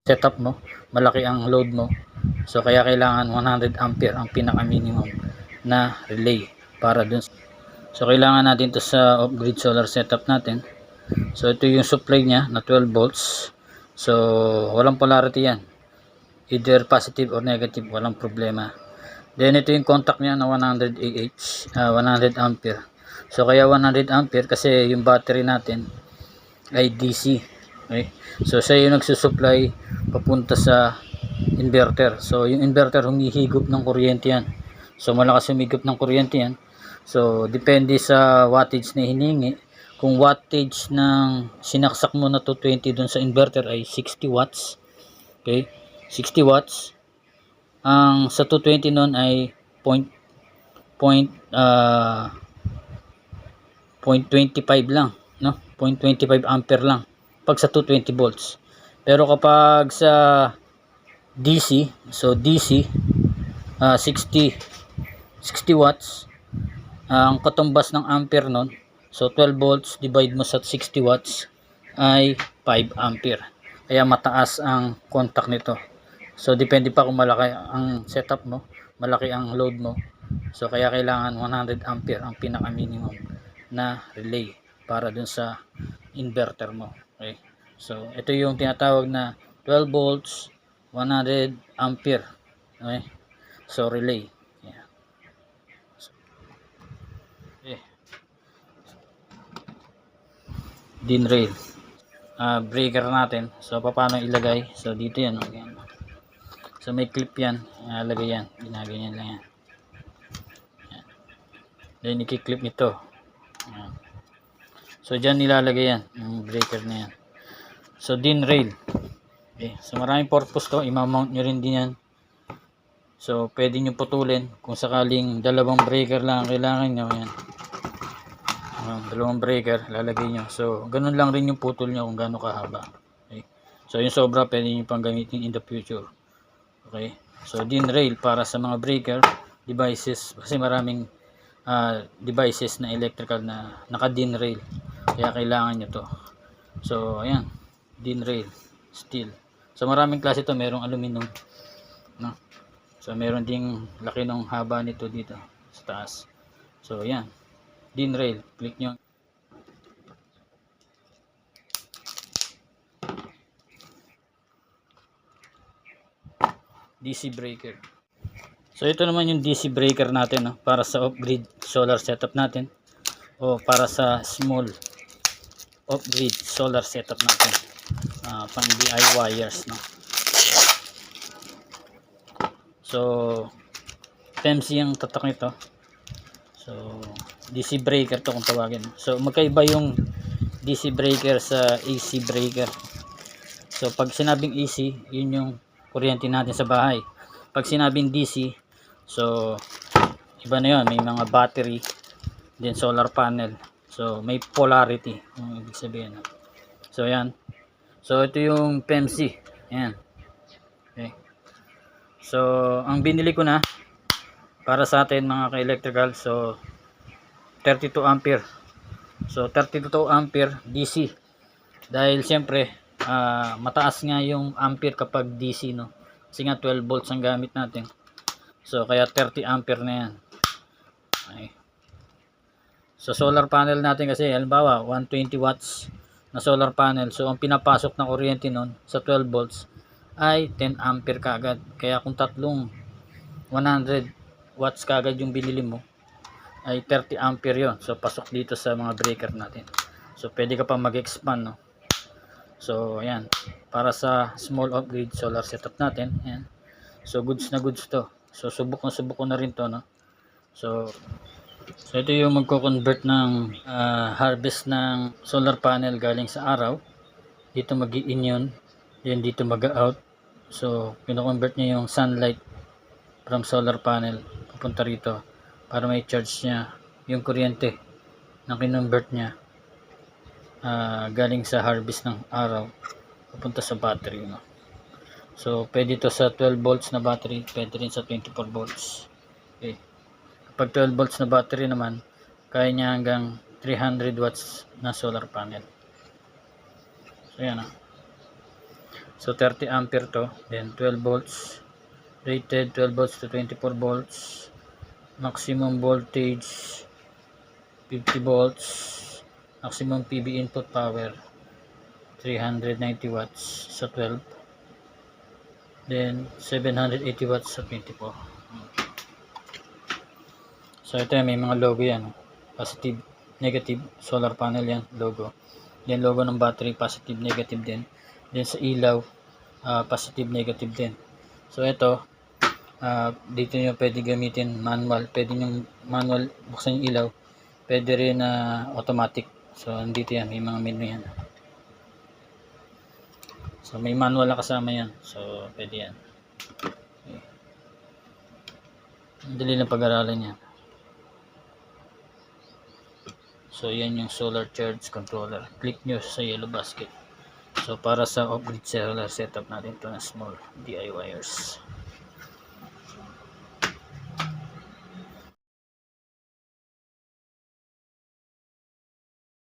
setup mo, malaki ang load mo. So kaya kailangan 100 ampere ang pinaka minimum na relay para dun. So kailangan natin to sa off-grid solar setup natin. So ito yung supply niya na 12 volts. So walang polarity yan, either positive or negative, walang problema. Then ito yung contact niya na 100 Ah 100 ampere. So kaya 100 ampere kasi yung battery natin ay DC. Okay? So siya yung nagsusupply papunta sa inverter. So yung inverter humihigop ng kuryente yan. So malakas humigop ng kuryente yan. So depende sa wattage na hiningi. Kung wattage ng sinaksak mo na 220 dun sa inverter ay 60 watts. Okay? 60 watts. Ang sa 220 nun ay 0.25 lang, no? 0.25 ampere lang pag sa 220 volts. Pero kapag sa DC, so DC 60 watts, ang katumbas ng ampere nun, so 12 volts divide mo sa 60 watts ay 5 ampere. Kaya mataas ang contact nito. So depende pa kung malaki ang setup mo, malaki ang load mo. So kaya kailangan 100 ampere ang pinaka minimum na relay para dun sa inverter mo. Okay? So ito yung tinatawag na 12 volts 100 ampere. Okay? So relay. Yeah. Okay. DIN rail. Breaker natin. So paano ilagay? So dito yan. Okay. So may clip yan. Ilalagay yan. Ginaganyan lang yan. Yan. Then i-clip nito. Yan. So dyan nilalagay yan. Yung breaker na yan. So DIN rail. Okay. So maraming purpose to. I-mount nyo rin din yan. So pwede nyo putulin. Kung sakaling dalawang breaker lang ang kailangan nyo. Yan. Dalawang breaker lalagay nyo. So ganun lang rin yung putol nyo kung gaano kahaba. Okay. So yung sobra pwede nyo pang gamitin in the future. Okay. So DIN rail para sa mga breaker devices, kasi maraming devices na electrical na naka DIN rail, kaya kailangan nyo to. So ayan, DIN rail, steel. So maraming klase to, merong aluminum, no? So meron ding laki ng haba nito dito sa taas. So ayan, DIN rail, click nyo. DC breaker. So ito naman yung DC breaker natin, no? Para sa off-grid solar setup natin o para sa small off-grid solar setup natin, pang DIY wires, no? So PEMC yung tatak nito. So DC breaker to kung tawagin. So magkaiba yung DC breaker sa AC breaker. So pag sinabing AC, yun yung kuryente natin sa bahay. Pag sinabing DC, so iba na yun, may mga battery, then solar panel. So may polarity, yung ibig sabihin. So yan. So ito yung PEMC. Yan. Okay. So ang binili ko na para sa atin mga ka-electrical, so 32 ampere. So 32 ampere DC. Dahil siyempre mataas nga yung ampere kapag DC, no? Kasi nga 12 volts ang gamit natin. So kaya 30 ampere na yan. Okay. So solar panel natin kasi halimbawa 120 watts na solar panel. So ang pinapasok na kuryente nun sa 12 volts ay 10 ampere kaagad. Kaya kung tatlong 100 watts kaagad yung binili mo, ay 30 ampere yon. So pasok dito sa mga breaker natin. So pwede ka pa mag-expand, no? So ayan, para sa small off-grid solar setup natin. Ayan. So goods na goods to. So subok ko na rin to, no? So ito yung magko-convert ng harvest ng solar panel galing sa araw. Dito mag-i-in yun, then dito mag-out. So kino-convert niya yung sunlight from solar panel papunta rito para may charge niya yung kuryente na kinonvert niya galing sa harvest ng araw papunta sa battery, no? So pwede to sa 12 volts na battery, pwede rin sa 24 volts. Okay. Kapag 12 volts na battery naman, kaya niya hanggang 300 watts na solar panel. So yan, So 30 ampere to, then 12 volts rated, 12 volts to 24 volts, maximum voltage 50 volts, maximum PV input power 390 watts sa 12, then 780 watts sa 24. So ito yan, may mga logo yan, positive, negative, solar panel yan, logo. Then logo ng battery, positive, negative din. Then sa ilaw, positive, negative din. So ito, dito nyo pwede gamitin manual, pwede nyo manual buksan yung ilaw, pwede rin automatic. So dito yan, may mga menu yan. So may manual na kasama yan, so pwede yan. Okay. Dali lang pag-aralan yan. So yan yung solar charge controller. Click nyo sa yellow basket. So para sa off-grid solar setup natin, ito na small DIYers.